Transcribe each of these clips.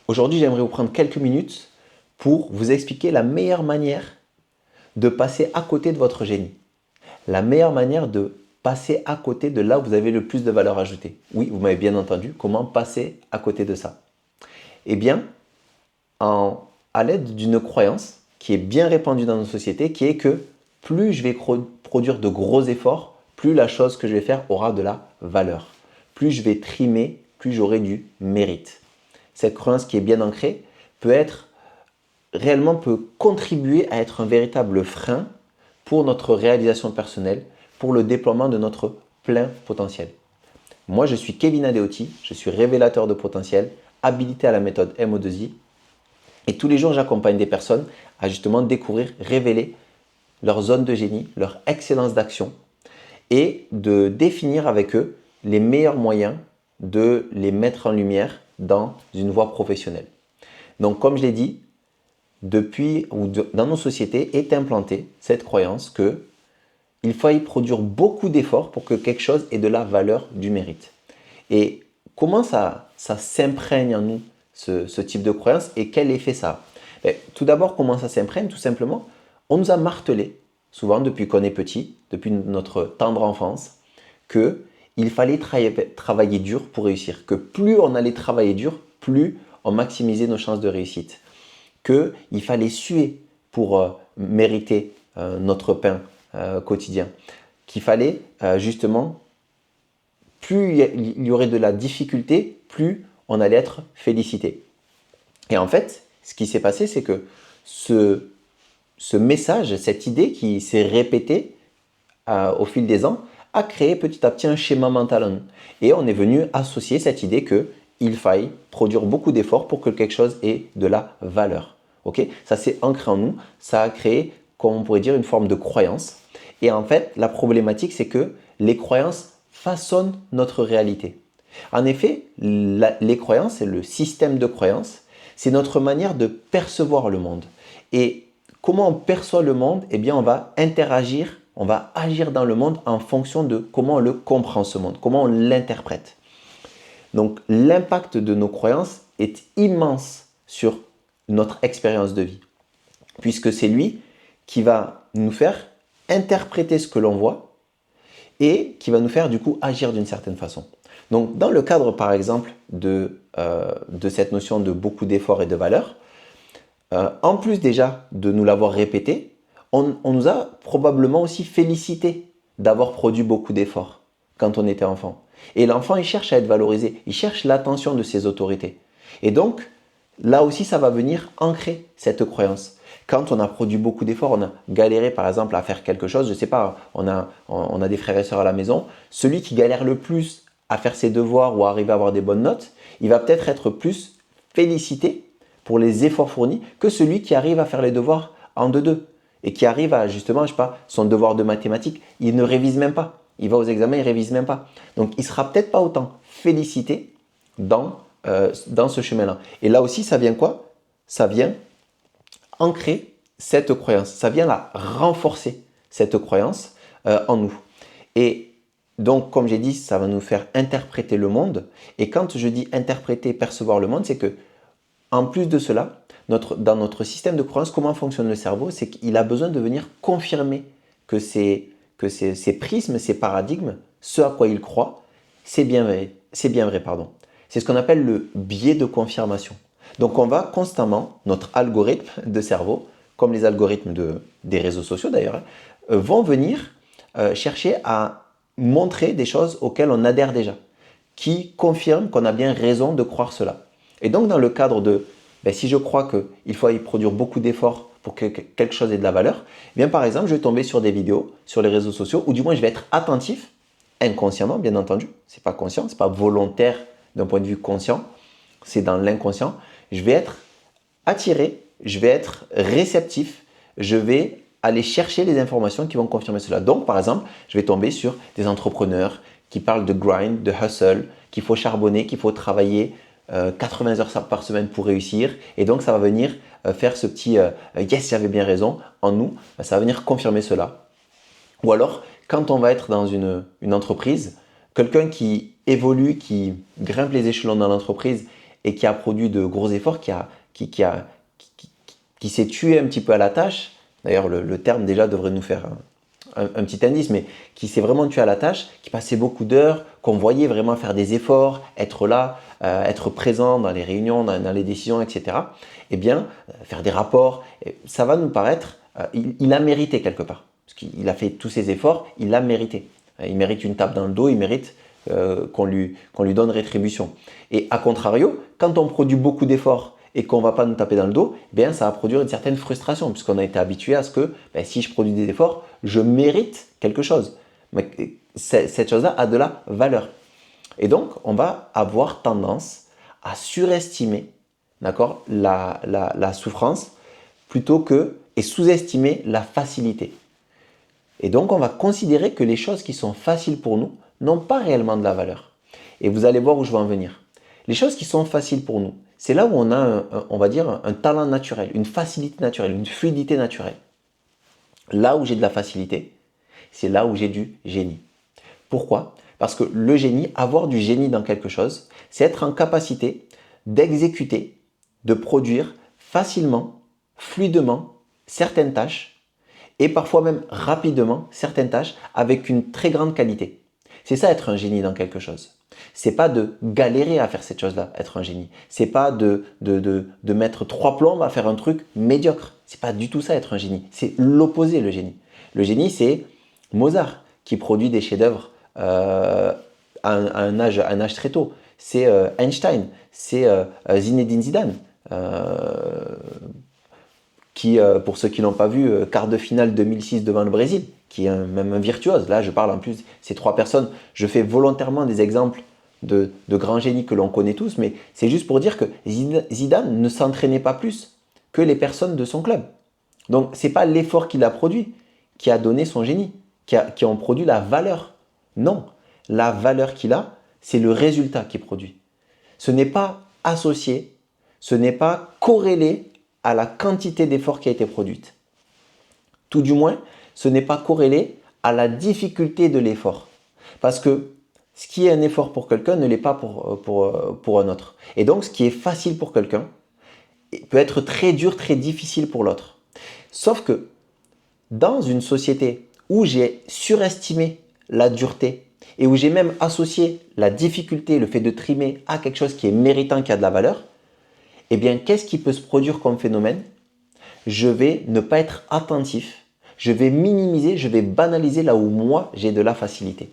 Aujourd'hui, j'aimerais vous prendre quelques minutes pour vous expliquer la meilleure manière de passer à côté de votre génie. La meilleure manière de passer à côté de là où vous avez le plus de valeur ajoutée. Oui, vous m'avez bien entendu, comment passer à côté de ça? Eh bien, à l'aide d'une croyance qui est bien répandue dans nos sociétés, qui est que plus je vais produire de gros efforts, plus la chose que je vais faire aura de la valeur. Plus je vais trimer, plus j'aurai du mérite. Cette croyance qui est bien ancrée peut contribuer à être un véritable frein pour notre réalisation personnelle, pour le déploiement de notre plein potentiel. Moi, je suis Kevin Adeoti, je suis révélateur de potentiel, habilité à la méthode MO2I. Et tous les jours, j'accompagne des personnes à justement découvrir, révéler leur zone de génie, leur excellence d'action et de définir avec eux les meilleurs moyens de les mettre en lumière dans une voie professionnelle. Donc, comme je l'ai dit, dans nos sociétés est implantée cette croyance qu'il faille produire beaucoup d'efforts pour que quelque chose ait de la valeur, du mérite. Et comment ça s'imprègne en nous, ce type de croyance, et quel effet ça a? Tout d'abord, comment ça s'imprègne? Tout simplement, on nous a martelé, souvent depuis qu'on est petit, depuis notre tendre enfance, qu'il fallait travailler dur pour réussir, que plus on allait travailler dur, plus on maximisait nos chances de réussite, qu'il fallait suer pour mériter notre pain quotidien, qu'il fallait justement, plus il y aurait de la difficulté, plus on allait être félicité. Et en fait, ce qui s'est passé, c'est que ce message, cette idée qui s'est répétée au fil des ans, a créé petit à petit un schéma mental en nous. Et on est venu associer cette idée qu'il faille produire beaucoup d'efforts pour que quelque chose ait de la valeur. Okay, ça s'est ancré en nous, ça a créé, comme on pourrait dire, une forme de croyance. Et en fait, la problématique, c'est que les croyances façonnent notre réalité. En effet, les croyances et le système de croyances, c'est notre manière de percevoir le monde. Et comment on perçoit le monde? Eh bien, on va interagir, on va agir dans le monde en fonction de comment on le comprend, ce monde, comment on l'interprète. Donc, l'impact de nos croyances est immense sur notre expérience de vie, puisque c'est lui qui va nous faire interpréter ce que l'on voit et qui va nous faire du coup agir d'une certaine façon. Donc, dans le cadre par exemple de cette notion de beaucoup d'efforts et de valeur, en plus déjà de nous l'avoir répété, on nous a probablement aussi félicité d'avoir produit beaucoup d'efforts quand on était enfant. Et l'enfant, il cherche à être valorisé, il cherche l'attention de ses autorités. Et donc, là aussi, ça va venir ancrer cette croyance. Quand on a produit beaucoup d'efforts, on a galéré par exemple à faire quelque chose, je ne sais pas, on a des frères et sœurs à la maison, celui qui galère le plus à faire ses devoirs ou à arriver à avoir des bonnes notes, il va peut-être être plus félicité pour les efforts fournis que celui qui arrive à faire les devoirs en 2-2 et qui arrive à justement, je sais pas, son devoir de mathématiques, il ne révise même pas. Il va aux examens, il ne révise même pas. Donc, il ne sera peut-être pas autant félicité dans ce chemin-là. Et là aussi, ça vient quoi? Ça vient ancrer cette croyance. Ça vient la renforcer, cette croyance en nous. Et donc, comme j'ai dit, ça va nous faire interpréter le monde. Et quand je dis interpréter, percevoir le monde, c'est que en plus de cela, dans notre système de croyance, comment fonctionne le cerveau? C'est qu'il a besoin de venir confirmer que ces prismes, ces paradigmes, ce à quoi il croit, c'est bien vrai. C'est bien vrai, pardon. C'est ce qu'on appelle le biais de confirmation. Donc on va constamment, notre algorithme de cerveau, comme les algorithmes des réseaux sociaux d'ailleurs, vont venir chercher à montrer des choses auxquelles on adhère déjà, qui confirment qu'on a bien raison de croire cela. Et donc dans le cadre de, si je crois qu'il faut y produire beaucoup d'efforts pour que quelque chose ait de la valeur, eh bien par exemple, je vais tomber sur des vidéos sur les réseaux sociaux, ou du moins je vais être attentif, inconsciemment bien entendu, c'est pas conscient, c'est pas volontaire d'un point de vue conscient, c'est dans l'inconscient, je vais être attiré, je vais être réceptif, je vais aller chercher les informations qui vont confirmer cela. Donc par exemple, je vais tomber sur des entrepreneurs qui parlent de grind, de hustle, qu'il faut charbonner, qu'il faut travailler 80 heures par semaine pour réussir. Et donc, ça va venir faire ce petit yes, j'avais bien raison en nous. Ça va venir confirmer cela. Ou alors, quand on va être dans une entreprise, quelqu'un qui évolue, qui grimpe les échelons dans l'entreprise et qui a produit de gros efforts, qui s'est tué un petit peu à la tâche. D'ailleurs, le terme déjà devrait nous faire un petit indice, mais qui s'est vraiment tué à la tâche, qui passait beaucoup d'heures, qu'on voyait vraiment faire des efforts, être là, être présent dans les réunions, dans les décisions, etc. Eh bien, faire des rapports, ça va nous paraître, il a mérité quelque part. Parce qu'il a fait tous ces efforts, il l'a mérité. Il mérite une tape dans le dos, il mérite qu'on lui donne rétribution. Et à contrario, quand on produit beaucoup d'efforts et qu'on ne va pas nous taper dans le dos, eh bien, ça va produire une certaine frustration puisqu'on a été habitué à ce que si je produis des efforts, je mérite quelque chose. Mais cette chose-là a de la valeur. Et donc, on va avoir tendance à surestimer, d'accord, la souffrance plutôt que et sous-estimer la facilité. Et donc, on va considérer que les choses qui sont faciles pour nous n'ont pas réellement de la valeur. Et vous allez voir où je veux en venir. Les choses qui sont faciles pour nous, c'est là où on a, on va dire, un talent naturel, une facilité naturelle, une fluidité naturelle. Là où j'ai de la facilité, c'est là où j'ai du génie. Pourquoi? Parce que le génie, avoir du génie dans quelque chose, c'est être en capacité d'exécuter, de produire facilement, fluidement certaines tâches et parfois même rapidement certaines tâches avec une très grande qualité. C'est ça être un génie dans quelque chose. C'est pas de galérer à faire cette chose-là, être un génie. C'est pas de mettre 3 plombes à faire un truc médiocre. C'est pas du tout ça être un génie. C'est l'opposé le génie. Le génie c'est Mozart qui produit des chefs-d'œuvre à un âge très tôt. C'est Einstein, c'est Zinedine Zidane. Qui, pour ceux qui n'ont pas vu, quart de finale 2006 devant le Brésil, qui est même un virtuose. Là, je parle en plus, ces 3 personnes, je fais volontairement des exemples de grands génies que l'on connaît tous, mais c'est juste pour dire que Zidane ne s'entraînait pas plus que les personnes de son club. Donc, ce n'est pas l'effort qu'il a produit qui a donné son génie, qui ont produit la valeur. Non, la valeur qu'il a, c'est le résultat qu'il produit. Ce n'est pas associé, ce n'est pas corrélé à la quantité d'effort qui a été produite. Tout du moins, ce n'est pas corrélé à la difficulté de l'effort. Parce que ce qui est un effort pour quelqu'un ne l'est pas pour un autre. Et donc, ce qui est facile pour quelqu'un peut être très dur, très difficile pour l'autre. Sauf que dans une société où j'ai surestimé la dureté et où j'ai même associé la difficulté, le fait de trimer à quelque chose qui est méritant, qui a de la valeur, eh bien, qu'est-ce qui peut se produire comme phénomène? Je vais ne pas être attentif, je vais minimiser, je vais banaliser là où moi j'ai de la facilité.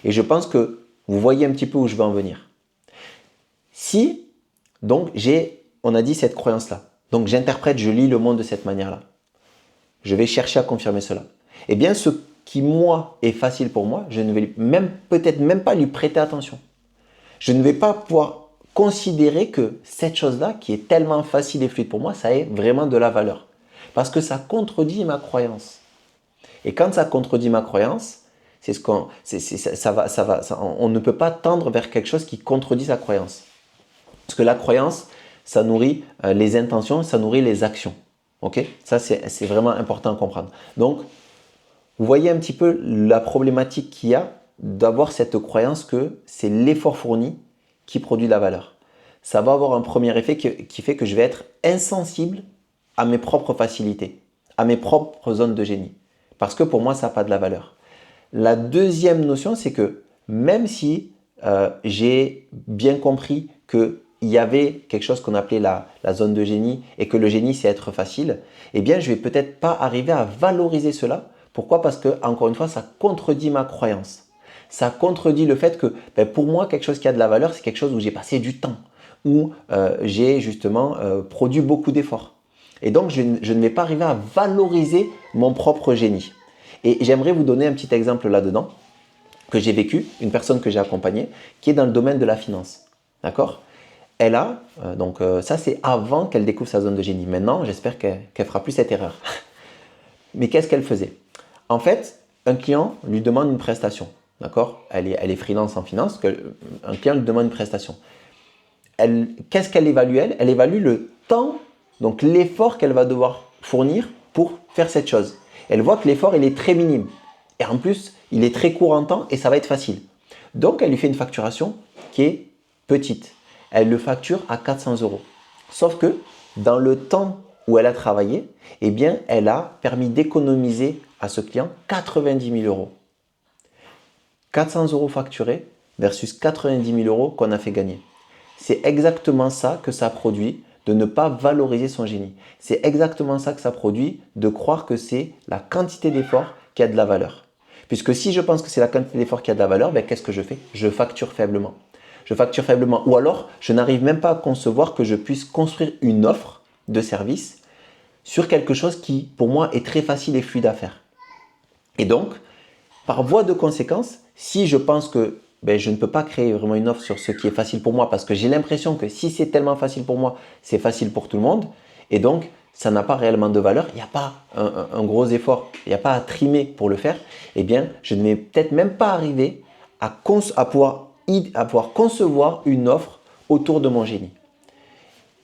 Et je pense que vous voyez un petit peu où je veux en venir. Si, donc, on a dit cette croyance-là, donc j'interprète, je lis le monde de cette manière-là, je vais chercher à confirmer cela. Eh bien, ce qui, moi, est facile pour moi, je ne vais peut-être même pas lui prêter attention. Je ne vais pas pouvoir considérer que cette chose-là, qui est tellement facile et fluide pour moi, ça ait vraiment de la valeur. Parce que ça contredit ma croyance. Et quand ça contredit ma croyance, on ne peut pas tendre vers quelque chose qui contredit sa croyance. Parce que la croyance, ça nourrit les intentions, ça nourrit les actions. Ok? Ça, c'est vraiment important à comprendre. Donc, vous voyez un petit peu la problématique qu'il y a d'avoir cette croyance que c'est l'effort fourni qui produit de la valeur. Ça va avoir un premier effet qui fait que je vais être insensible à mes propres facilités, à mes propres zones de génie. Parce que pour moi, ça n'a pas de la valeur. La deuxième notion, c'est que même si j'ai bien compris qu'il y avait quelque chose qu'on appelait la zone de génie et que le génie, c'est être facile, eh bien, je ne vais peut-être pas arriver à valoriser cela. Pourquoi? Parce que, encore une fois, ça contredit ma croyance. Ça contredit le fait que pour moi, quelque chose qui a de la valeur, c'est quelque chose où j'ai passé du temps, où j'ai justement produit beaucoup d'efforts. Et donc, je ne vais pas arriver à valoriser mon propre génie. Et j'aimerais vous donner un petit exemple là-dedans que j'ai vécu, une personne que j'ai accompagnée, qui est dans le domaine de la finance. D'accord? Elle a, ça c'est avant qu'elle découvre sa zone de génie. Maintenant, j'espère qu'elle ne fera plus cette erreur. Mais qu'est-ce qu'elle faisait? En fait, un client lui demande une prestation. D'accord? Elle est freelance en finance, un client lui demande une prestation. Qu'est-ce qu'elle évalue elle? Elle évalue le temps, donc l'effort qu'elle va devoir fournir pour faire cette chose. Elle voit que l'effort, il est très minime. Et en plus, il est très court en temps et ça va être facile. Donc, elle lui fait une facturation qui est petite. elle le facture à 400 euros. Sauf que dans le temps où elle a travaillé, eh bien, elle a permis d'économiser à ce client 90 000 euros. 400 euros facturés versus 90 000 euros qu'on a fait gagner. C'est exactement ça que ça produit de ne pas valoriser son génie. C'est exactement ça que ça produit de croire que c'est la quantité d'effort qui a de la valeur. Puisque si je pense que c'est la quantité d'effort qui a de la valeur, ben, qu'est-ce que je fais? Je facture faiblement. Je facture faiblement. Ou alors, je n'arrive même pas à concevoir que je puisse construire une offre de service sur quelque chose qui, pour moi, est très facile et fluide à faire. Et donc, par voie de conséquence, si je pense que je ne peux pas créer vraiment une offre sur ce qui est facile pour moi parce que j'ai l'impression que si c'est tellement facile pour moi, c'est facile pour tout le monde et donc ça n'a pas réellement de valeur, il n'y a pas un gros effort, il n'y a pas à trimer pour le faire, eh bien je ne vais peut-être même pas arriver à pouvoir concevoir une offre autour de mon génie.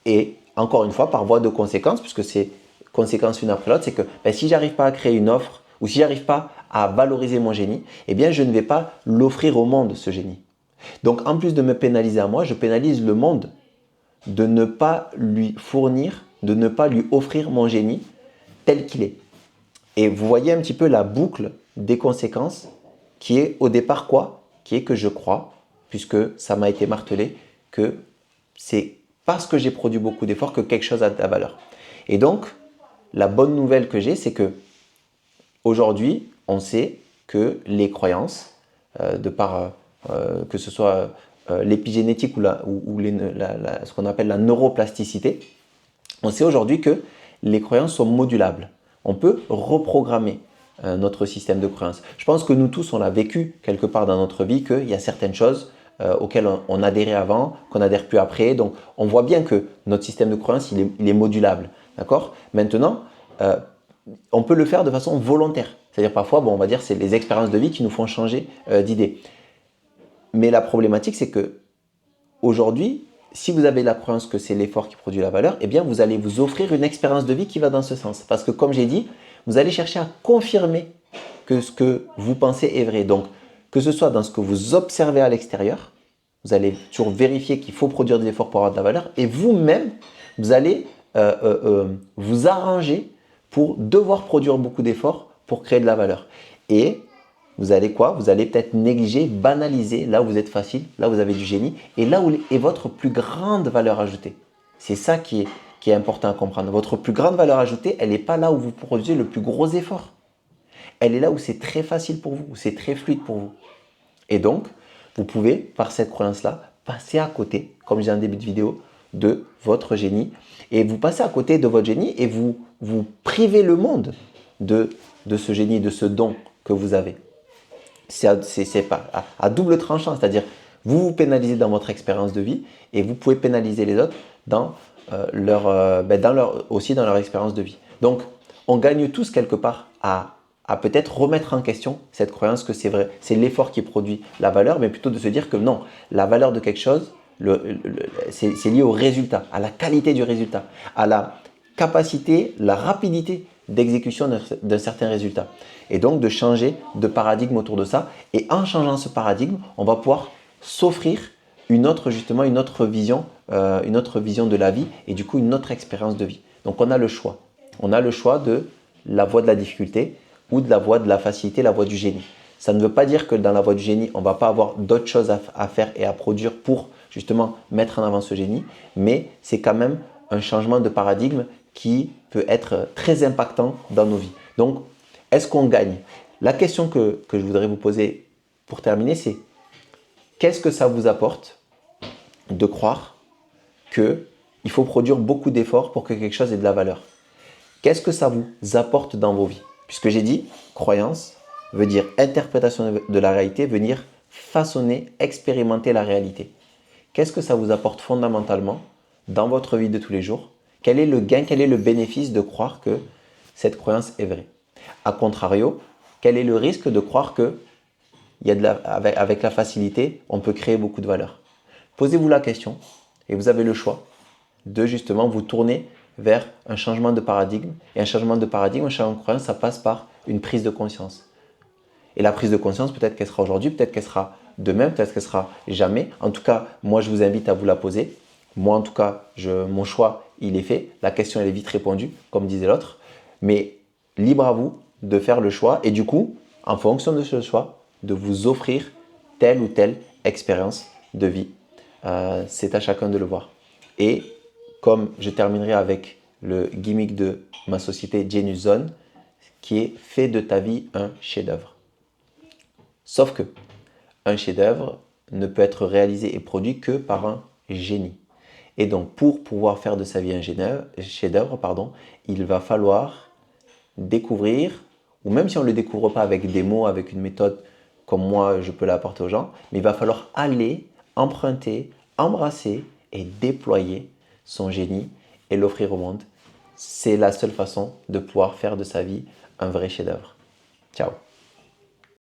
Et encore une fois, par voie de conséquence, puisque c'est conséquence une après l'autre, c'est que si je n'arrive pas à créer une offre ou si je n'arrive pas à valoriser mon génie, eh bien je ne vais pas l'offrir au monde, ce génie. Donc en plus de me pénaliser à moi, je pénalise le monde de ne pas lui fournir, de ne pas lui offrir mon génie tel qu'il est. Et vous voyez un petit peu la boucle des conséquences qui est au départ quoi? Qui est que je crois, puisque ça m'a été martelé, que c'est parce que j'ai produit beaucoup d'efforts que quelque chose a de la valeur. Et donc, la bonne nouvelle que j'ai, c'est que aujourd'hui, on sait que les croyances, que ce soit l'épigénétique ou ce qu'on appelle la neuroplasticité, on sait aujourd'hui que les croyances sont modulables. On peut reprogrammer notre système de croyances. Je pense que nous tous, on l'a vécu quelque part dans notre vie, qu'il y a certaines choses auxquelles on adhérait avant, qu'on n'adhère plus après. Donc, on voit bien que notre système de croyances, il est modulable. D'accord? Maintenant, on peut le faire de façon volontaire. C'est-à-dire parfois, on va dire c'est les expériences de vie qui nous font changer d'idée. Mais la problématique, c'est que aujourd'hui, si vous avez la croyance que c'est l'effort qui produit la valeur, eh bien vous allez vous offrir une expérience de vie qui va dans ce sens. Parce que comme j'ai dit, vous allez chercher à confirmer que ce que vous pensez est vrai. Donc, que ce soit dans ce que vous observez à l'extérieur, vous allez toujours vérifier qu'il faut produire des efforts pour avoir de la valeur. Et vous-même, vous allez vous arranger pour devoir produire beaucoup d'efforts pour créer de la valeur. Et vous allez quoi? Vous allez peut-être négliger, banaliser là où vous êtes facile, là où vous avez du génie et là où est votre plus grande valeur ajoutée. C'est ça qui est important à comprendre. Votre plus grande valeur ajoutée, elle n'est pas là où vous produisez le plus gros effort. Elle est là où c'est très facile pour vous, où c'est très fluide pour vous. Et donc, vous pouvez, par cette croyance-là, passer à côté, comme je disais en début de vidéo, de votre génie. Et vous passez à côté de votre génie et vous privez le monde de ce génie, de ce don que vous avez. C'est pas à double tranchant, c'est-à-dire vous vous pénalisez dans votre expérience de vie et vous pouvez pénaliser les autres aussi dans leur expérience de vie. Donc, on gagne tous quelque part à peut-être remettre en question cette croyance que c'est vrai, c'est l'effort qui produit la valeur, mais plutôt de se dire que non, la valeur de quelque chose, c'est lié au résultat, à la qualité du résultat, à la capacité, la rapidité d'exécution d'un certain résultat. Et donc de changer de paradigme autour de ça. Et en changeant ce paradigme, on va pouvoir s'offrir une autre vision de la vie et du coup une autre expérience de vie. Donc on a le choix. On a le choix de la voie de la difficulté ou de la voie de la facilité, la voie du génie. Ça ne veut pas dire que dans la voie du génie, on ne va pas avoir d'autres choses à faire et à produire pour justement mettre en avant ce génie, mais c'est quand même un changement de paradigme qui peut être très impactant dans nos vies. Donc, est-ce qu'on gagne? La question que je voudrais vous poser pour terminer, c'est qu'est-ce que ça vous apporte de croire qu'il faut produire beaucoup d'efforts pour que quelque chose ait de la valeur? Qu'est-ce que ça vous apporte dans vos vies? Puisque j'ai dit, croyance veut dire interprétation de la réalité, veut dire façonner, expérimenter la réalité. Qu'est-ce que ça vous apporte fondamentalement dans votre vie de tous les jours? Quel est le gain, quel est le bénéfice de croire que cette croyance est vraie? A contrario, quel est le risque de croire que avec la facilité, on peut créer beaucoup de valeur? Posez-vous la question et vous avez le choix de justement vous tourner vers un changement de paradigme. Et un changement de paradigme, un changement de croyance, ça passe par une prise de conscience. Et la prise de conscience, peut-être qu'elle sera aujourd'hui, peut-être qu'elle sera demain, peut-être qu'elle sera jamais. En tout cas, moi, je vous invite à vous la poser Moi, en tout cas, mon choix, il est fait. La question, elle est vite répondue, comme disait l'autre. Mais libre à vous de faire le choix et du coup, en fonction de ce choix, de vous offrir telle ou telle expérience de vie. C'est à chacun de le voir. Et comme je terminerai avec le gimmick de ma société Genius Zone, qui est fait de ta vie un chef-d'œuvre. Sauf que un chef-d'œuvre ne peut être réalisé et produit que par un génie. Et donc, pour pouvoir faire de sa vie un chef-d'œuvre, il va falloir découvrir, ou même si on ne le découvre pas avec des mots, avec une méthode comme moi je peux l'apporter aux gens, mais il va falloir aller, emprunter, embrasser et déployer son génie et l'offrir au monde. C'est la seule façon de pouvoir faire de sa vie un vrai chef-d'œuvre. Ciao.